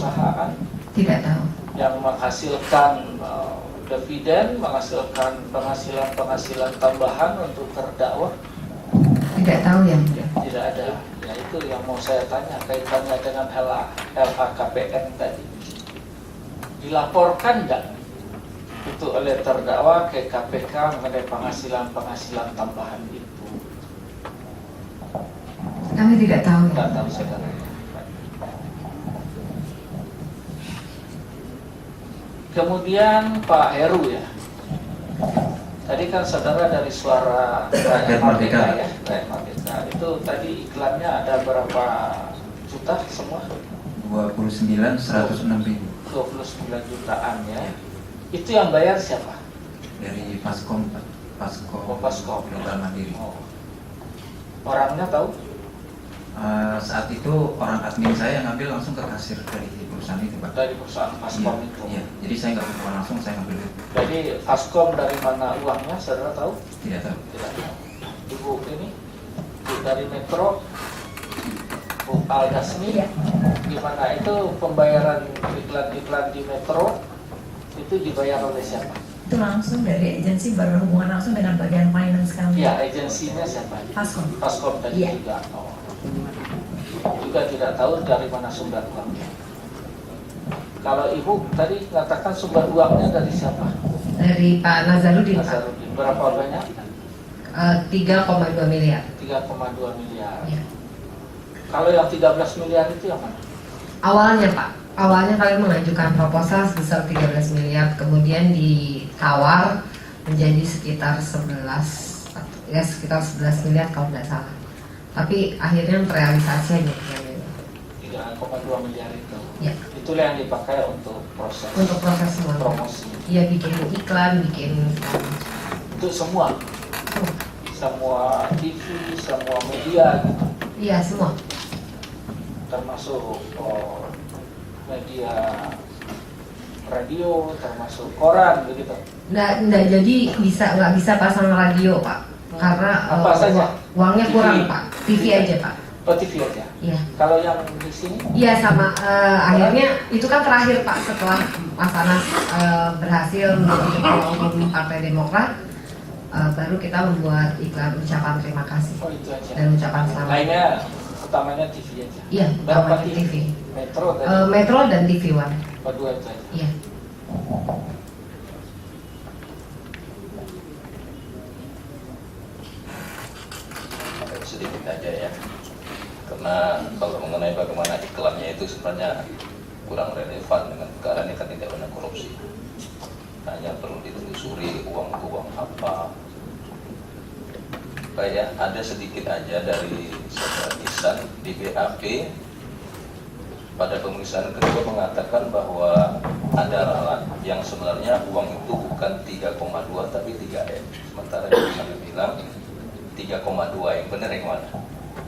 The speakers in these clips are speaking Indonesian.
perusahaan Tidak tahu. yang menghasilkan dividen, menghasilkan penghasilan tambahan untuk terdakwa? Tidak tahu yang mulia. Tidak ada. Ya itu yang mau saya tanya kaitannya dengan LHKPN tadi. Dilaporkan enggak itu oleh terdakwa ke KPK mengenai penghasilan tambahan itu? Kami tidak tahu. Tidak tahu saudara. Kemudian Pak Heru ya. Tadi kan saudara dari Suara Rakyat Merdeka ya, Rakyat Merdeka. Itu tadi iklannya ada berapa juta semua? 29.106.000 29 jutaan ya. Itu yang bayar siapa? dari Paskom Paskom. Lokal Mandiri. Oh. Orangnya tahu? Saat itu orang admin saya ngambil langsung ke kasir dari perusahaan itu, Pak. Dari perusahaan Paskom Iya, itu. iya. Jadi saya nggak berhubungan langsung, saya ngambil itu. Jadi Paskom dari mana uangnya, saudara tahu? Tidak tahu. Tidak tahu. Ibu ini dari Metro, Bu Aldasmi, gimana itu pembayaran iklan-iklan di Metro itu dibayar oleh siapa? Itu langsung dari agensi, berhubungan langsung dengan bagian finance kami. Ya, agensinya siapa? Paskom. Paskom tadi Iya. juga. Oh. Juga tidak tahu dari mana sumber uangnya. Kalau ibu tadi mengatakan sumber uangnya dari siapa? Dari Pak Nazarudin, Pak. Nazarudin. Berapa banyak? 3,2 miliar. 3,2 miliar. Ya. Kalau yang 13 miliar itu yang mana? Awalnya Pak, awalnya kalian mengajukan proposal sebesar 13 miliar, kemudian ditawar menjadi sekitar 11 miliar kalau tidak salah. Tapi akhirnya terrealisasi hanya 3,2 miliar itu. Ya. Itulah yang dipakai untuk proses semua. promosi. Iya, bikin iklan, bikin Itu semua TV, semua media gitu. iya semua. Termasuk media radio, termasuk koran begitu. Nggak jadi nggak bisa pasang radio Pak, karena Apa saja? uangnya TV. kurang Pak. TV aja Pak. Oh, TV aja. Iya. Kalau yang di sini? Iya sama. Akhirnya itu kan terakhir Pak, setelah Mas Anas berhasil menjadi ketua umum Partai Demokrat, baru kita membuat iklan ucapan terima kasih Oh, itu aja. dan ucapan selamat. Lainnya utamanya TV aja. Iya, Berapa utamanya TV? TV. Metro dan Metro dan TV One. dua itu aja. Iya. Sedikit aja ya, karena kalau mengenai bagaimana iklannya itu sebenarnya kurang relevan dengan perkara ini, kan tidak benar korupsi, hanya perlu ditelusuri uang apa. Kayak ada sedikit aja dari saudara Ihsan di BAP pada pemeriksaan kedua mengatakan bahwa ada ralat yang sebenarnya uang itu bukan 3,2 tapi 3M, sementara yang bilang 3,2, yang benar yang mana?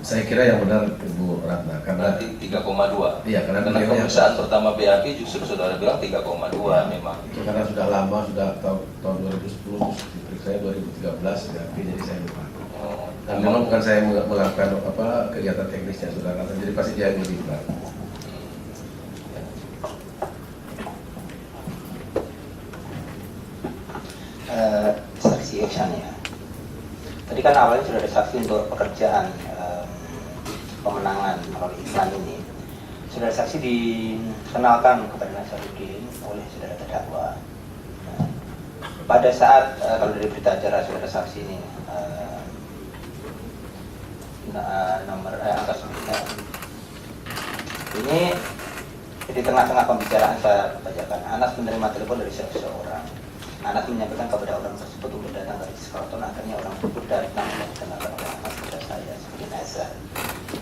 Saya kira yang benar Ibu Ratna, karena Berarti 3,2. Iya, karena pemeriksaan pertama BAP justru saudara bilang 3,2 memang. karena sudah lama, sudah tahun 2010, diperiksa 2013 BAP, jadi saya lupa. Dan memang bukan saya melakukan kegiatan teknisnya saudara, jadi pasti dia yang lebih benar. Saksi Ihsan ya. Tadi kan awalnya sudah ada saksi untuk pekerjaan pemenangan melalui iklan ini. Sudah ada saksi dikenalkan kepada Nazarudin oleh saudara terdakwa. Pada saat kalau dari berita acara saudara saksi ini nomor angka 9 ini di tengah-tengah pembicaraan saya bacakan, Anas menerima telepon dari seseorang. Anas menyampaikan kepada orang tersebut untuk datang ke Ritz-Carlton. Akhirnya orang tersebut datang dan mengenalkan oleh Anas kepada saya sebagai Nazar.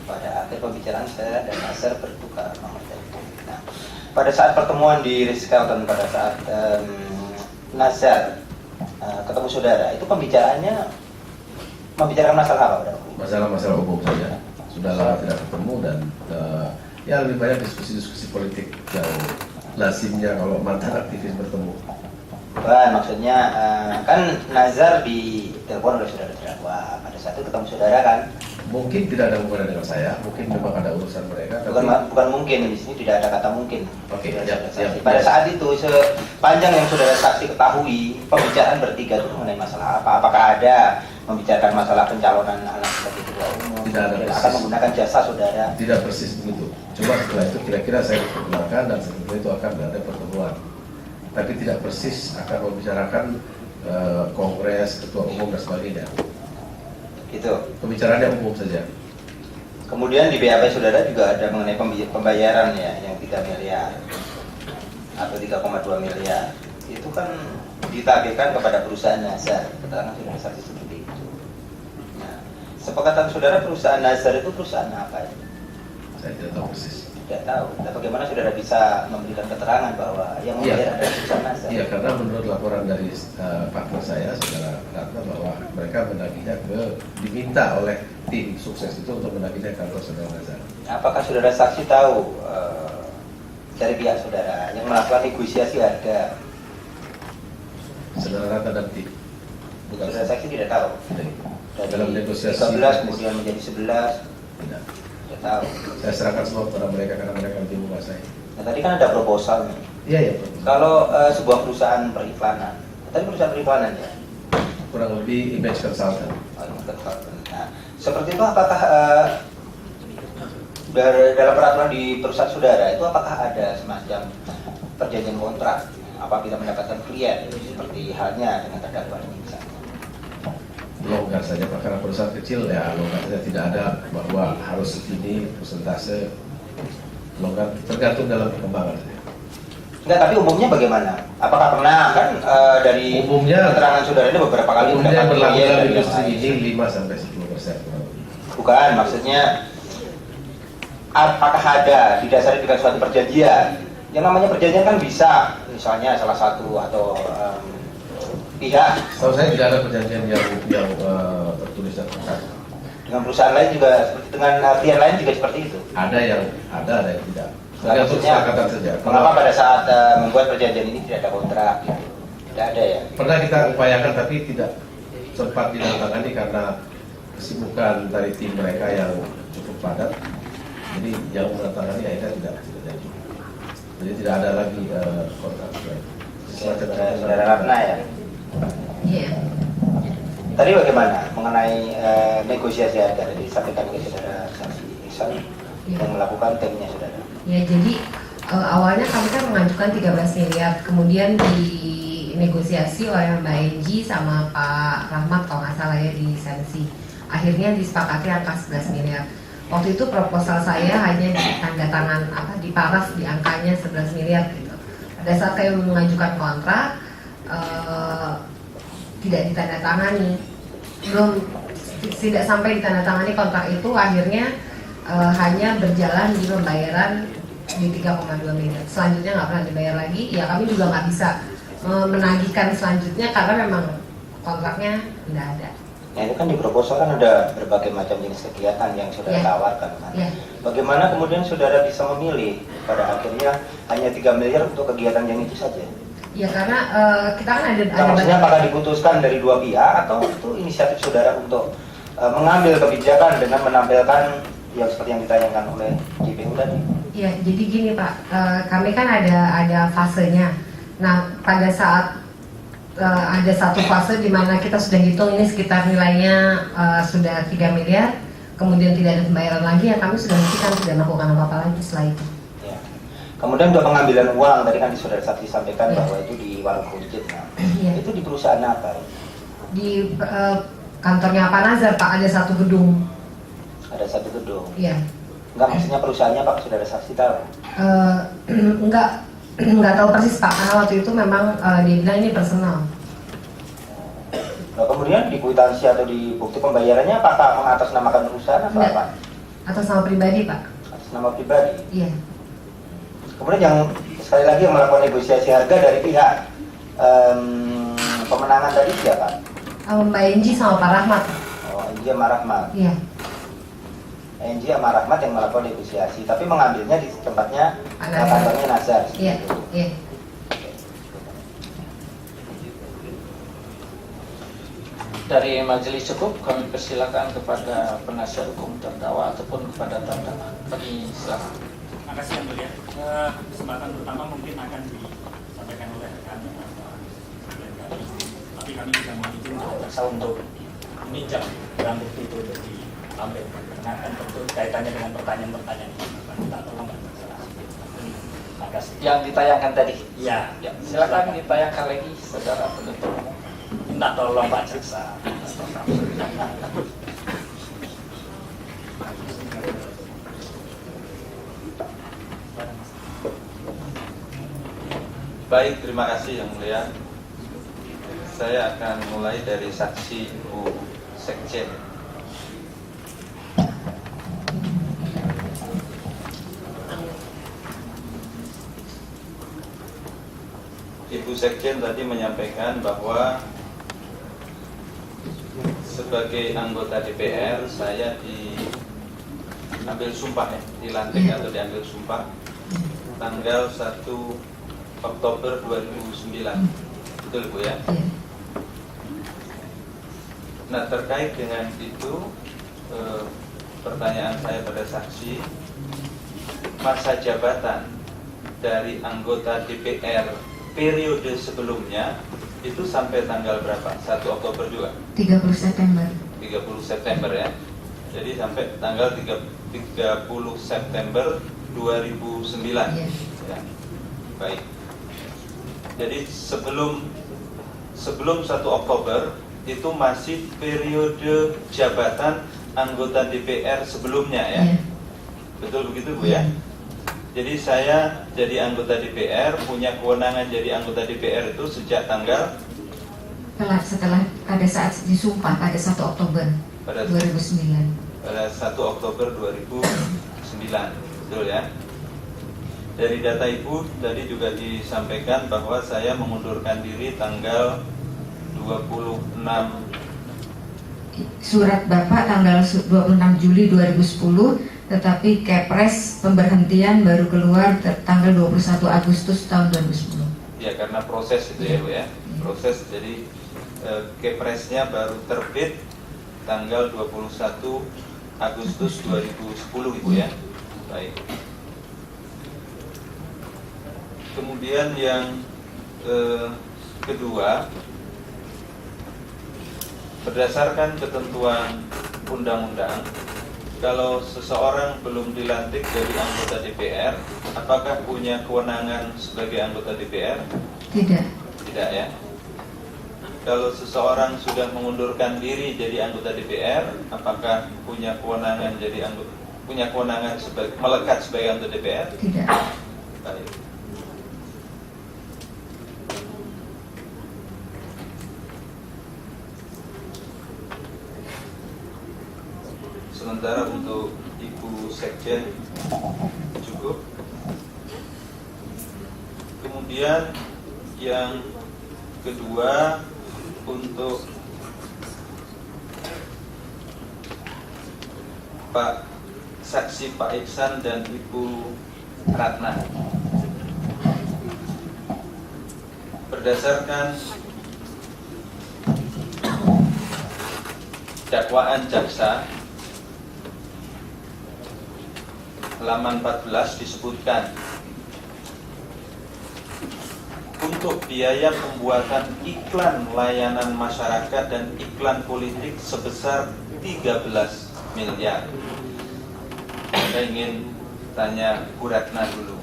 Pada akhir pembicaraan saya dan Nazar bertukar nomor telepon. Nah, pada saat pertemuan di Ritz-Carlton, pada saat Nazar ketemu saudara, itu pembicaraannya membicarakan masalah apa pada waktu itu? Masalah umum saja. Sudah lama tidak ketemu dan ya lebih banyak diskusi-diskusi politik yang lazimnya kalau mantan aktivis bertemu. Wah, maksudnya kan Nazar di telepon oleh saudara terdakwa. Pada saat itu ketemu saudara kan, Mungkin tidak ada hubungan dengan saya, mungkin memang ada urusan mereka. Bukan mungkin, di sini tidak ada kata mungkin. Oke, Tidak ya, ada ya. saksi. Pada saat itu, sepanjang yang saudara saksi ketahui, pembicaraan bertiga itu mengenai masalah apa? Apakah ada membicarakan masalah pencalonan anak sebagai ketua umum? Tidak ada dan persis. akan menggunakan jasa saudara. Tidak persis begitu. Cuma setelah itu kira-kira saya perkenalkan dan setelah itu akan ada pertemuan. Tapi tidak persis akan membicarakan kongres, ketua umum dan sebagainya. Gitu. Pembicaraannya umum saja. Kemudian di BAP saudara juga ada mengenai pembayaran ya, yang 3 miliar atau 3,2 miliar. Itu kan ditagihkan kepada perusahaan Nazar. Keterangan saudara saksi seperti itu. Nah, sepakatan saudara perusahaan Nazar itu perusahaan apa ya? Saya tidak tahu persis. Tidak tahu. Nah, bagaimana saudara bisa memberikan keterangan bahwa yang membayar adalah perusahaan Nazar? Iya, karena menurut laporan dari partner saya, saudara Ratna, bahwa mereka menagihnya diminta oleh tim sukses itu untuk menagihnya kantor saudara Nazar. Apakah saudara saksi tahu dari pihak saudara yang melakukan negosiasi harga? Saudara Ratna dan tim. Bukan Saudara saksi tidak tahu. Tidak. Dari Dalam negosiasi 13 kemudian menjadi 11, Tidak. tidak tahu. Saya serahkan semua kepada mereka karena mereka lebih menguasai. Nah, tadi kan ada proposal nih. Iya, iya. Kalau sebuah perusahaan periklanan, tadi perusahaan periklanan ya. Kurang lebih image consultant. Nah, seperti itu apakah dalam peraturan di perusahaan saudara itu apakah ada semacam perjanjian kontrak apabila mendapatkan klien seperti halnya dengan terdakwa ini misalnya? Longgar saja Pak, karena perusahaan kecil ya longgar saja, tidak ada bahwa harus segini persentase, longgar tergantung dalam perkembangan saja. Enggak, tapi umumnya bagaimana? Apakah pernah kan dari Umumnya- keterangan saudara ini beberapa kali Umumnya mendapat berlaku klien dalam dari yang industri lain? ini 5-10% kurang lebih. Bukan, maksudnya apakah ada didasari dengan suatu perjanjian? Yang namanya perjanjian kan bisa, misalnya salah satu atau pihak Setahu saya tidak ada perjanjian yang tertulis dan terkait. dengan perusahaan lain juga seperti dengan klien lain juga seperti itu. Ada yang tidak. Nah, Tergantung maksudnya, kesepakatan saja. mengapa pada saat membuat perjanjian ini tidak ada kontrak? Gitu? Tidak ada ya. Pernah kita upayakan tapi tidak sempat ditandatangani karena kesibukan dari tim mereka yang cukup padat. Jadi yang menandatangani akhirnya tidak jadi. Jadi tidak ada lagi kontrak. Saudara Ratna ya. Iya. Tadi bagaimana mengenai negosiasi harga dari disampaikan ke saudara saksi Ihsan yang melakukan timnya saudara? Ya, jadi awalnya kami kan mengajukan 13 miliar, kemudian dinegosiasi oleh Mbak Enji sama Pak Rahmat kalau nggak salah ya di sensi. Akhirnya disepakati angka 11 miliar. Waktu itu proposal saya hanya tanda tangan diparaf di angkanya 11 miliar gitu. Pada saat kami mengajukan kontrak tidak ditandatangani, tidak sampai ditandatangani kontrak itu, akhirnya hanya berjalan di pembayaran di 3,2 miliar. Selanjutnya nggak pernah dibayar lagi. Ya kami juga nggak bisa menagihkan selanjutnya karena memang kontraknya tidak ada. Nah itu kan di proposal kan ada berbagai macam jenis kegiatan yang saudara Ya. tawarkan kan. Ya. Bagaimana kemudian saudara bisa memilih pada akhirnya hanya 3 miliar untuk kegiatan yang itu saja? Ya karena kita kan ada Nah, maksudnya apakah diputuskan dari dua pihak atau itu inisiatif saudara untuk mengambil kebijakan dengan menampilkan yang seperti yang ditayangkan oleh JPU tadi? Ya, jadi gini Pak, kami kan ada fasenya. Nah, pada saat ada satu fase di mana kita sudah hitung ini sekitar nilainya sudah 3 miliar, kemudian tidak ada pembayaran lagi, ya kami sudah hentikan, tidak melakukan apa-apa lagi setelah itu. Ya. Kemudian untuk pengambilan uang tadi kan saudara saksi sampaikan Ya. bahwa itu di warung Kunjit. Nah, Iya. itu di perusahaan apa? Di kantornya Pak Nazar Pak, ada satu gedung. Ada satu gedung. Iya. Enggak, maksudnya perusahaannya Pak saudara saksi tahu? Enggak tahu persis Pak, karena waktu itu memang dia bilang ini personal. Nah, kemudian di kwitansi atau di bukti pembayarannya apakah mengatasnamakan perusahaan atau Enggak. apa? Atas nama pribadi Pak. Atas nama pribadi. Iya. Kemudian yang sekali lagi yang melakukan negosiasi harga dari pihak pemenangan tadi siapa? Mbak Enji sama Pak Rahmat. Oh, Enji sama Rahmat. Iya. Enji sama Rahmat yang melakukan negosiasi, tapi mengambilnya di tempatnya Nazar. kantornya Nazar. Iya. Iya. Dari majelis cukup, kami persilakan kepada penasihat hukum terdakwa ataupun kepada terdakwa. Kami silakan. Terima kasih Yang Mulia. Kesempatan pertama mungkin akan disampaikan oleh rekan lain kali. Tapi kami juga mohon izin jaksa untuk meminjam barang bukti itu untuk ditampilkan. Karena kan tentu kaitannya dengan pertanyaan-pertanyaan ini. Kita tolong Terima kasih. Yang ditayangkan tadi. Ya, Ya, silakan ditayangkan lagi, saudara penuntut umum. minta tolong Pak Jaksa. Baik, terima kasih Yang Mulia. Saya akan mulai dari saksi Ibu Sekjen. Ibu Sekjen tadi menyampaikan bahwa sebagai anggota DPR saya diambil sumpah ya, dilantik atau diambil sumpah tanggal 1 Oktober 2009. Betul Bu ya? Nah, terkait dengan itu pertanyaan saya pada saksi, masa jabatan dari anggota DPR periode sebelumnya itu sampai tanggal berapa? 1 Oktober juga? 30 September. 30 September ya. Jadi sampai tanggal 30 September 2009. Ya. Baik. Jadi sebelum 1 Oktober itu masih periode jabatan anggota DPR sebelumnya ya. Betul begitu Bu ya? Jadi saya jadi anggota DPR, punya kewenangan jadi anggota DPR itu sejak tanggal Setelah pada saat disumpah pada 1 Oktober pada 2009. pada 1 Oktober 2009. Betul ya? Dari data Ibu tadi juga disampaikan bahwa saya mengundurkan diri tanggal 26 Surat Bapak tanggal 26 Juli 2010, tetapi Kepres pemberhentian baru keluar tanggal 21 Agustus tahun 2010. ya, karena proses itu ya Bu ya. Proses, jadi Kepresnya baru terbit tanggal 21 Agustus 2010 Ibu ya. Baik. Kemudian yang kedua, berdasarkan ketentuan undang-undang, kalau seseorang belum dilantik dari anggota DPR, apakah punya kewenangan sebagai anggota DPR? Tidak. Tidak ya. Kalau seseorang sudah mengundurkan diri jadi anggota DPR, apakah punya kewenangan melekat sebagai anggota DPR? Tidak. Baik. Sementara untuk Ibu Sekjen cukup. Kemudian yang kedua, untuk Pak Saksi Pak Iksan dan Ibu Ratna. Berdasarkan dakwaan jaksa halaman 14 disebutkan untuk biaya pembuatan iklan layanan masyarakat dan iklan politik sebesar 13 miliar. Saya ingin tanya Bu Ratna dulu,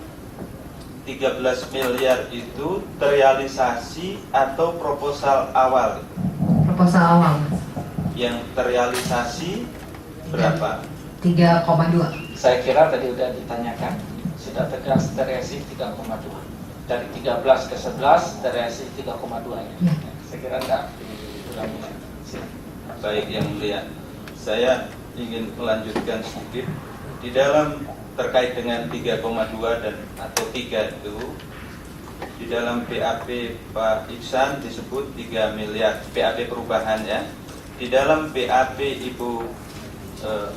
13 miliar itu terrealisasi atau proposal awal? Proposal awal. Yang terrealisasi berapa? 3,2. Saya kira tadi sudah ditanyakan, sudah tegas terrealisasi 3,2. Dari 13 ke 11 terrealisasi 3,2 ya. Saya kira enggak diulangi. Baik Yang Mulia, saya ingin melanjutkan sedikit di dalam terkait dengan 3,2 dan atau 3 itu, di dalam BAP Pak Iksan disebut 3 miliar BAP perubahan ya. Di dalam BAP Ibu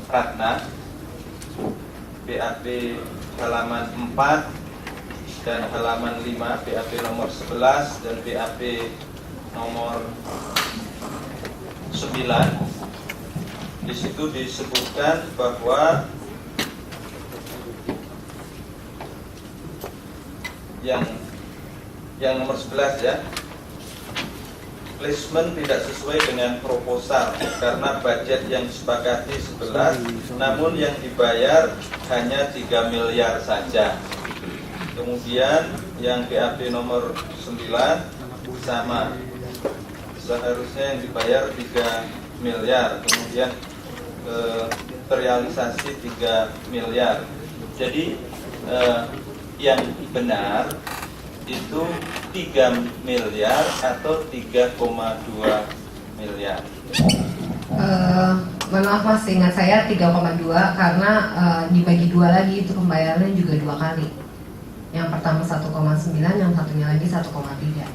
Ratna, BAP halaman 4 dan halaman 5, BAP nomor 11 dan BAP nomor 10 di situ disebutkan bahwa yang nomor 11 ya, placement tidak sesuai dengan proposal karena budget yang disepakati 11, namun yang dibayar hanya 3 miliar saja. Kemudian yang BAP nomor 9 sama, seharusnya yang dibayar 3 miliar, kemudian terrealisasi 3 miliar. Jadi yang benar itu 3 miliar atau 3,2 miliar. Maaf Mas, ingat saya 3,2 karena dibagi 2 lagi itu pembayarannya juga 2 kali. Yang pertama 1,9, yang satunya lagi 1,3.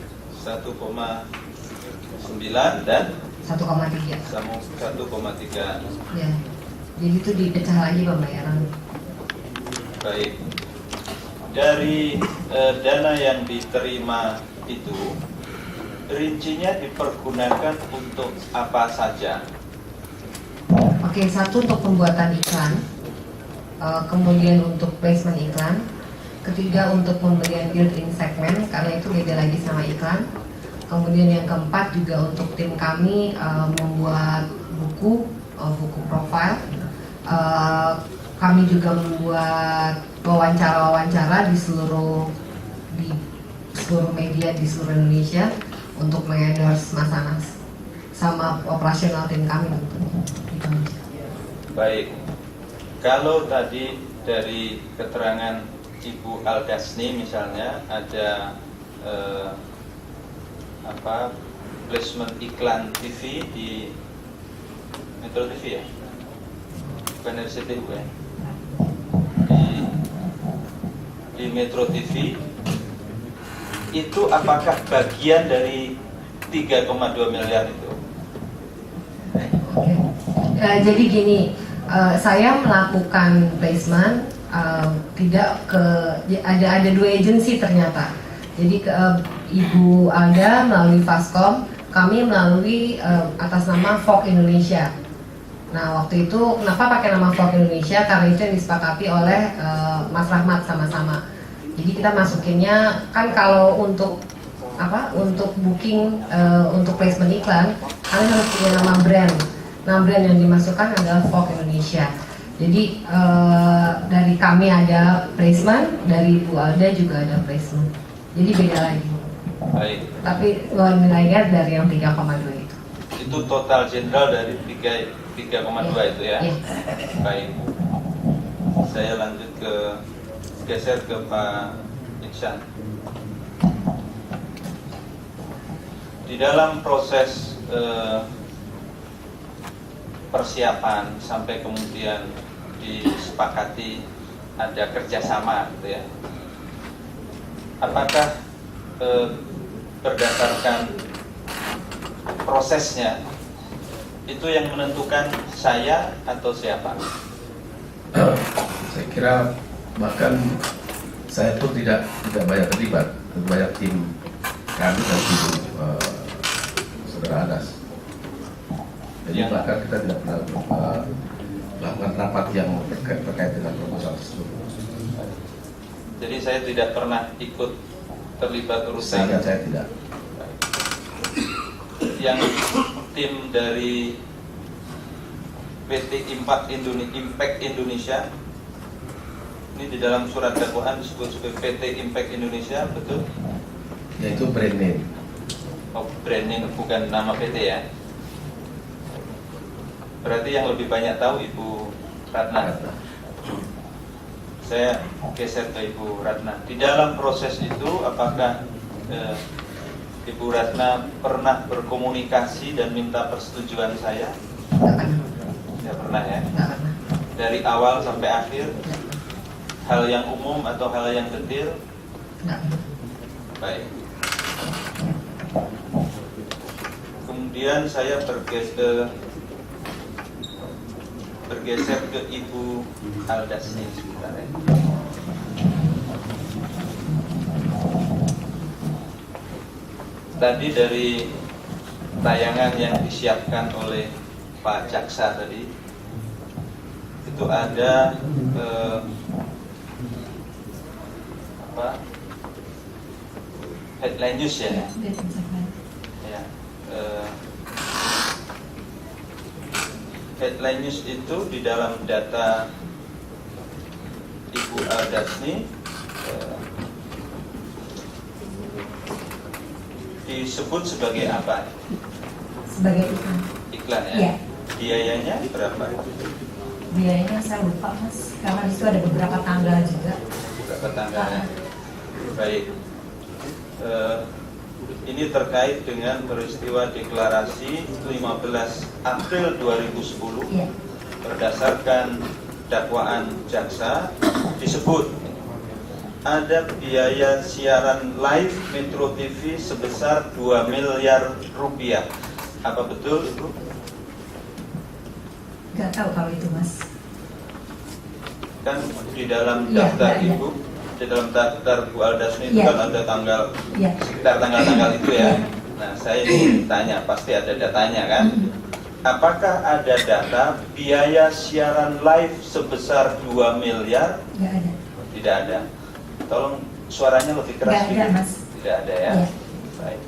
1,9 dan 1,3. sama 1,3. Ya. Jadi itu dipecah lagi pembayaran. Baik. Dari dana yang diterima itu, rincinya dipergunakan untuk apa saja? Oke, satu untuk pembuatan iklan, kemudian untuk placement iklan, ketiga untuk pembelian built-in segmen karena itu beda lagi sama iklan. Kemudian yang keempat juga untuk tim kami membuat buku profile. Kami juga membuat wawancara-wawancara di seluruh media di seluruh Indonesia untuk mengendorse Mas Anas sama operasional tim kami tentunya. Baik. Kalau tadi dari keterangan Ibu Aldasni misalnya ada placement iklan TV di Metro TV ya, bukan RCTI ya, di Metro TV itu apakah bagian dari 3,2 miliar itu? Jadi gini, saya melakukan placement tidak ke ada 2 agensi ternyata. Jadi Ibu Alda melalui Faskom, kami melalui atas nama Vogue Indonesia. Nah waktu itu kenapa pakai nama Vogue Indonesia? Karena itu yang disepakati oleh Mas Rahmat sama-sama. Jadi kita masukinnya kan kalau untuk booking untuk placement iklan, kalian harus punya nama brand. Nah brand yang dimasukkan adalah Vogue Indonesia. Jadi dari kami ada placement, dari Bu Alda juga ada placement. Jadi beda lagi. Baik. Tapi nilainya dari yang 3,2 itu. Itu total general dari 3,2 itu ya? Iya. Baik. Saya lanjut geser ke Pak Iksan. Di dalam proses persiapan sampai kemudian disepakati ada kerjasama gitu ya. Apakah berdasarkan prosesnya itu yang menentukan saya atau siapa? Saya kira bahkan saya pun tidak banyak terlibat, banyak tim kami dan tim Saudara Anas. Jadi bahkan kita tidak pernah melakukan rapat yang terkait dengan proposal tersebut. Jadi saya tidak pernah ikut terlibat urusan. Sehingga saya tidak. Yang tim dari PT Impact Indonesia ini di dalam surat dakwaan disebut sebagai PT Impact Indonesia, betul? Yaitu brand name. Oh, brand name bukan nama PT ya. Berarti yang lebih banyak tahu Ibu Ratna. Saya geser ke Ibu Ratna. Di dalam proses itu apakah Ibu Ratna pernah berkomunikasi dan minta persetujuan saya? Tidak pernah ya? Dari awal sampai akhir? Hal yang umum atau hal yang detail? Baik. Kemudian saya bergeser ke Ibu Aldasni sebentar ya. Tadi dari tayangan yang disiapkan oleh Pak Jaksa tadi itu ada headline news ya. Ya, headline news itu di dalam data Ibu Aldasni disebut sebagai apa? Sebagai iklan. Iklan ya? Iya. Biayanya berapa? Biayanya saya lupa Mas, karena itu ada beberapa tanggal juga. Beberapa tanggalnya. Baik. Ini terkait dengan peristiwa deklarasi 15 April 2010. Iya. Berdasarkan dakwaan jaksa disebut ada biaya siaran live Metro TV sebesar 2 miliar rupiah. Apa betul itu? Nggak tahu kalau itu Mas. Kan di dalam Iya, daftar iya. Ibu, di dalam daftar Bu Aldasni itu Iya. kan ada tanggal, Iya. sekitar tanggal-tanggal itu ya. Iya. Nah, saya ingin tanya, pasti ada datanya kan? Apakah ada data biaya siaran live sebesar 2 miliar? Nggak ada. Tidak ada. Tolong suaranya lebih keras. Nggak ada sedikit. Mas. Tidak ada ya. Iya. Baik.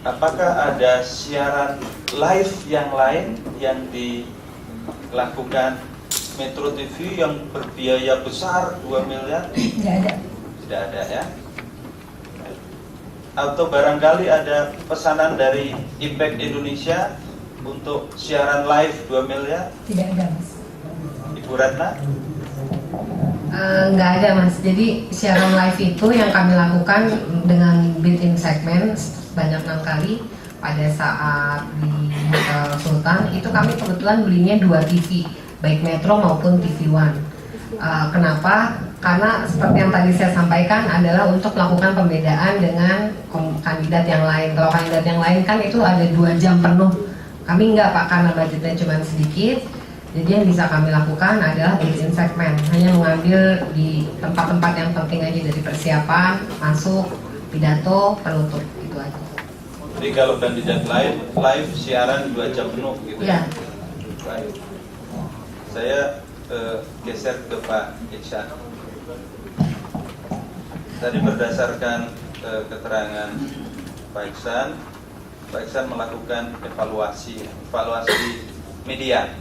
Apakah ada siaran live yang lain yang dilakukan Metro TV yang berbiaya besar 2 miliar? Nggak ada. Tidak ada ya. Atau barangkali ada pesanan dari Impact Indonesia untuk siaran live 2 miliar? Tidak ada Mas. Ibu Ratna? Nggak ada Mas, jadi siaran live itu yang kami lakukan dengan built-in segmen sebanyak 6 kali. Pada saat di Sultan itu kami kebetulan belinya 2 TV, baik Metro maupun TV One. Kenapa? Karena seperti yang tadi saya sampaikan adalah untuk melakukan pembedaan dengan kandidat yang lain. Kalau kandidat yang lain kan itu ada 2 jam penuh, kami nggak Pak, karena budgetnya cuma sedikit. Jadi yang bisa kami lakukan adalah built-in segmen, hanya mengambil di tempat-tempat yang penting aja dari persiapan, masuk, pidato, penutup, itu aja. Jadi kalau kandidat lain live siaran 2 jam penuh gitu Ya. Baik. Saya geser ke Pak Iksan. Tadi berdasarkan keterangan Pak Iksan melakukan evaluasi media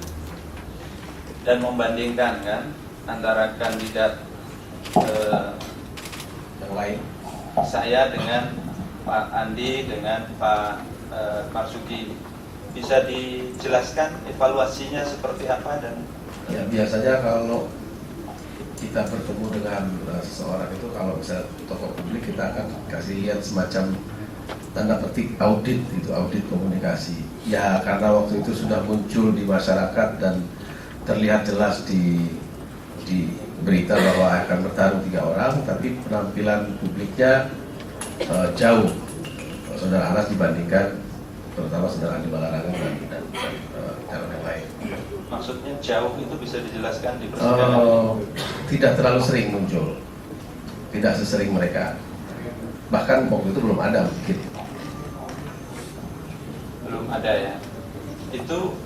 dan membandingkan kan antara kandidat yang lain. saya dengan Pak Andi dengan Pak Marsuki. Bisa dijelaskan evaluasinya seperti apa dan Ya, biasanya kalau kita bertemu dengan seseorang itu, kalau misalnya tokoh publik, kita akan kasih lihat semacam tanda petik audit, itu audit komunikasi. Ya, karena waktu itu sudah muncul di masyarakat dan terlihat jelas di berita bahwa akan bertarung 3 orang, tapi penampilan publiknya jauh Saudara Anas dibandingkan terutama Saudara Andi Balarangan dan calon yang lain. maksudnya jauh itu bisa dijelaskan di persidangan? Tidak terlalu sering muncul, tidak sesering mereka. Bahkan waktu itu belum ada mungkin. Belum ada ya. Itu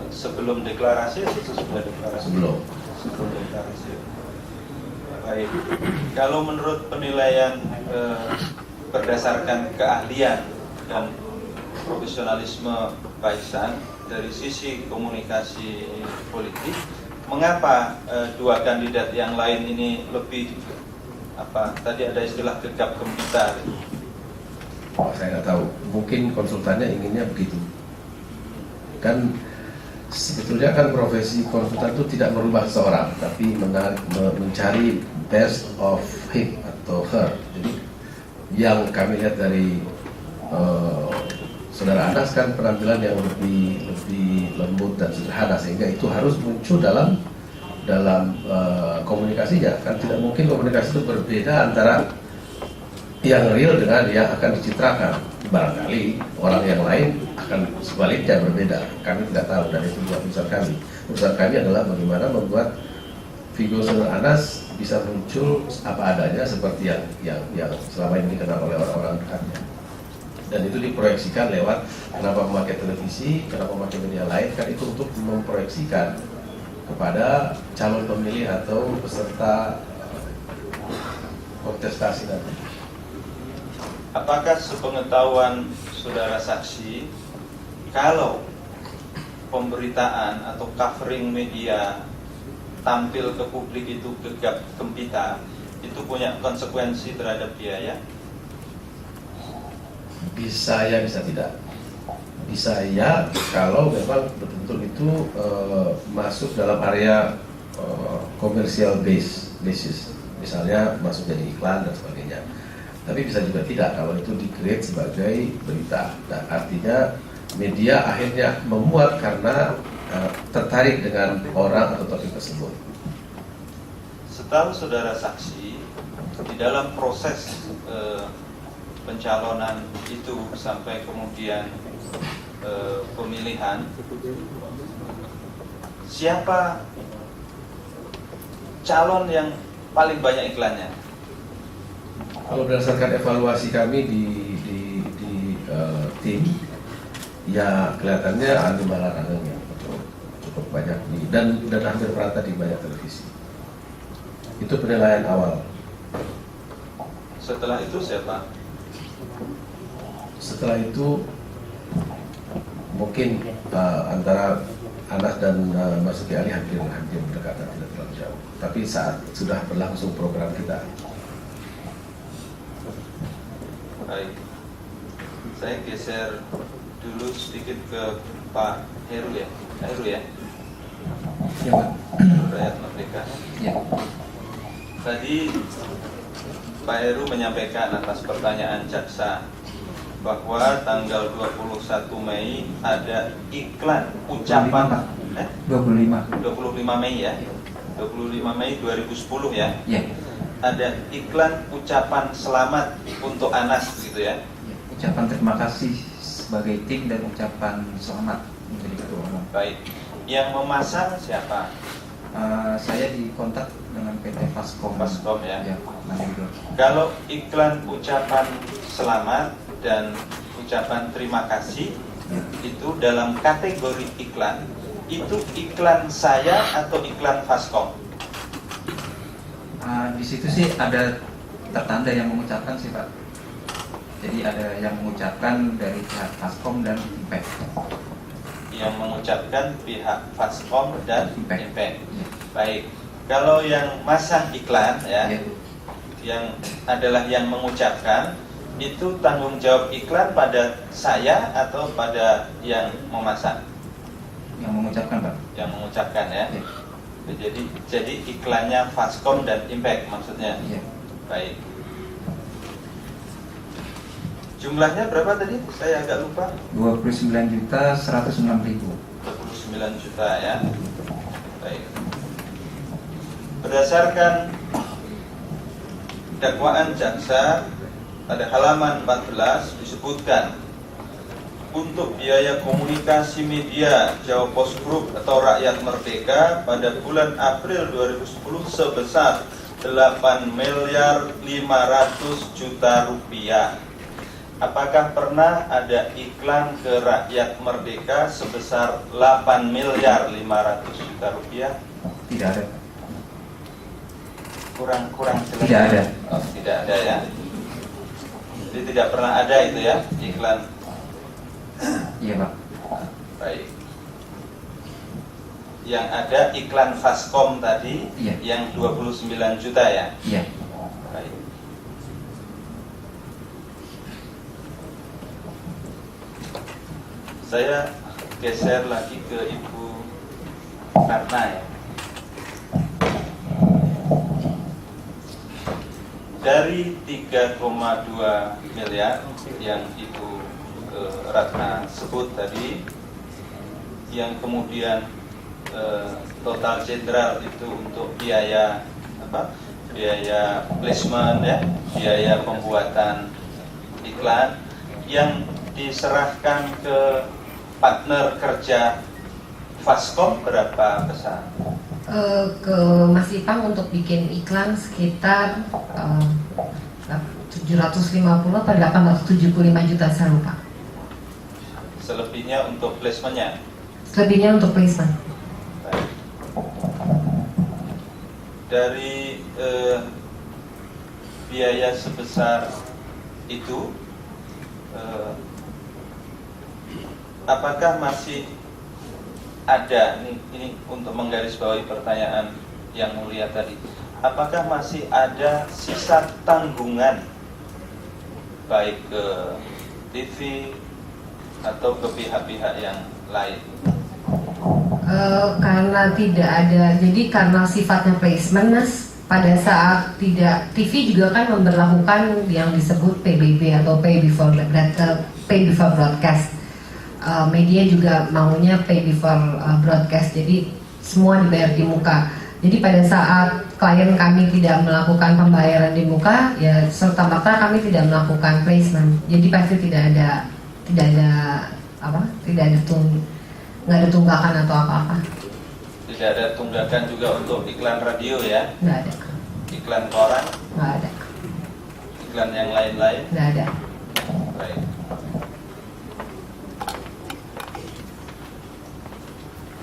sebelum deklarasi atau sesudah deklarasi? Sebelum deklarasi. Baik. Kalau menurut penilaian berdasarkan keahlian dan profesionalisme Pak Iksan dari sisi komunikasi politik, mengapa 2 kandidat yang lain ini lebih tadi ada istilah gegap gempita? Saya nggak tahu, mungkin konsultannya inginnya begitu. Kan sebetulnya kan profesi konsultan itu tidak merubah seseorang, tapi mencari best of him atau her. Jadi yang kami lihat dari Saudara Anas kan penampilan yang lebih lembut dan sederhana, sehingga itu harus muncul dalam komunikasinya. Kan tidak mungkin komunikasi itu berbeda antara yang real dengan yang akan dicitrakan. Barangkali orang yang lain akan Kan sebaliknya berbeda. Kami tidak tahu, dan itu bukan urusan kami. Urusan kami adalah bagaimana membuat figur Saudara Anas bisa muncul apa adanya seperti yang selama ini dikenal oleh orang-orang dekatnya. Dan itu diproyeksikan lewat kenapa memakai televisi, kenapa memakai media lain, kan itu untuk memproyeksikan kepada calon pemilih atau peserta kontestasi nanti. Apakah sepengetahuan saudara saksi, kalau pemberitaan atau covering media tampil ke publik itu gegap gempita, itu punya konsekuensi terhadap biaya? Bisa ya, bisa tidak. Bisa ya kalau memang betul-betul itu masuk dalam area komersial basis, misalnya masuk jadi iklan dan sebagainya. Tapi bisa juga tidak kalau itu di-create sebagai berita. Nah, artinya media akhirnya memuat karena tertarik dengan orang atau topik tersebut. Setahu saudara saksi, di dalam proses pencalonan itu sampai kemudian pemilihan, siapa calon yang paling banyak iklannya? Kalau berdasarkan evaluasi kami di tim, ya kelihatannya Andi Malarangeng yang cukup banyak dan hampir merata di banyak televisi. Itu penilaian awal. Setelah itu siapa? Setelah itu mungkin antara Anas dan Basuki Ali hampir berdekatan, tidak terlalu jauh. Tapi saat sudah berlangsung program kita. Baik, saya geser dulu sedikit ke Pak Heru ya. Pak Heru ya. Ya, Pak. Rakyat Merdeka. Ya. Tadi Pak Heru menyampaikan atas pertanyaan jaksa bahwa tanggal 21 Mei ada iklan ucapan 25 Mei ya. 25 Mei 2010 ya. Ya. Ada iklan ucapan selamat untuk Anas gitu ya. Ucapan terima kasih sebagai tim dan ucapan selamat menjadi ketua umum. Baik. Yang memasang siapa? Saya dikontak dengan PT Faskom. Faskom ya. Ya, nanti dulu. Kalau iklan ucapan selamat dan ucapan terima kasih itu dalam kategori iklan, itu iklan saya atau iklan Faskom? Di situ sih ada tertanda yang mengucapkan sih Pak. Jadi ada yang mengucapkan dari pihak Faskom dan Impact. Yang mengucapkan pihak Faskom dan Impact. Ya. Baik. Kalau yang masang iklan ya, yang adalah yang mengucapkan, itu tanggung jawab iklan pada saya atau pada yang memasang? Yang mengucapkan Pak. Yang mengucapkan ya. Jadi iklannya Faskom dan Impact maksudnya. Iya. Baik. Jumlahnya berapa tadi? Saya agak lupa. 29.106.000. 29 juta ya. Baik. Berdasarkan dakwaan jaksa pada halaman 14 disebutkan untuk biaya komunikasi media Jawa Post Group atau Rakyat Merdeka pada bulan April 2010 sebesar 8.500.000.000 rupiah. Apakah pernah ada iklan ke Rakyat Merdeka sebesar 8.500.000.000 rupiah? Tidak ada. Kurang jelas. Tidak ada. Oh, tidak ada ya. Jadi tidak pernah ada itu ya iklan. Iya Pak. Baik. Yang ada iklan Faskom tadi, iya, yang 29 juta ya. Iya. Baik. Saya geser lagi ke Ibu Karna ya. Dari 3,2 miliar yang Ibu Ratna sebut tadi, yang kemudian total jenderal itu untuk biaya biaya placement ya, biaya pembuatan iklan, yang diserahkan ke partner kerja Faskom berapa besar? Ke Mas Ipang untuk bikin iklan sekitar 750 atau 875 juta, saya lupa. Selebihnya untuk placementnya? Selebihnya untuk placement. Baik. Dari biaya sebesar itu, apakah masih ada, ini untuk menggarisbawahi pertanyaan yang mulia tadi, apakah masih ada sisa tanggungan baik ke TV atau ke pihak-pihak yang lain? Karena tidak ada, jadi karena sifatnya placement, Mas, pada saat tidak, TV juga kan memberlakukan yang disebut PBB atau pay before broadcast. Media juga maunya pay before broadcast, jadi semua dibayar di muka. Jadi pada saat klien kami tidak melakukan pembayaran di muka, ya serta-merta kami tidak melakukan placement. Jadi pasti tidak ada nggak ada tunggakan atau apa-apa. Tidak ada tunggakan juga untuk iklan radio ya? Nggak ada. Iklan koran? Nggak ada. Iklan yang lain-lain? Nggak ada. Baik.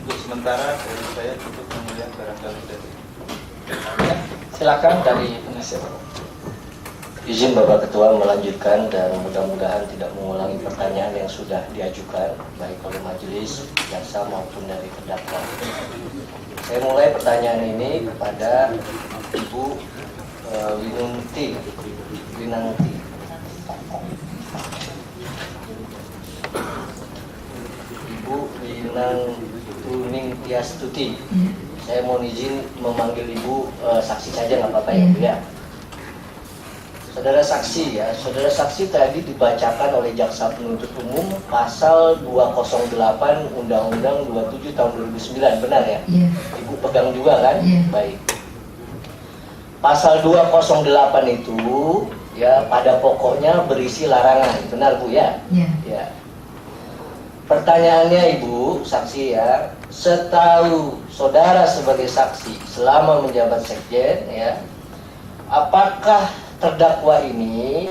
Untuk sementara dari saya cukup, kemudian barangkali dari Ya, silakan dari penasihat. Izin Bapak Ketua melanjutkan dan mudah-mudahan tidak mengulangi pertanyaan yang sudah diajukan baik oleh majelis, jaksa maupun dari terdakwa. Saya mulai pertanyaan ini kepada Ibu Winanti. Ibu Winantuning Tiastuti. Saya mohon izin memanggil Ibu saksi saja, nggak apa-apa ya Bu ya. Saudara saksi ya, saudara saksi tadi dibacakan oleh jaksa penuntut umum pasal 208 Undang-Undang 27 tahun 2009, benar ya? Iya. Ibu pegang juga kan? Iya. Baik. Pasal 208 itu ya pada pokoknya berisi larangan, benar Bu ya? Iya. Ya. Pertanyaannya Ibu saksi ya, setahu saudara sebagai saksi selama menjabat sekjen ya, apakah terdakwa ini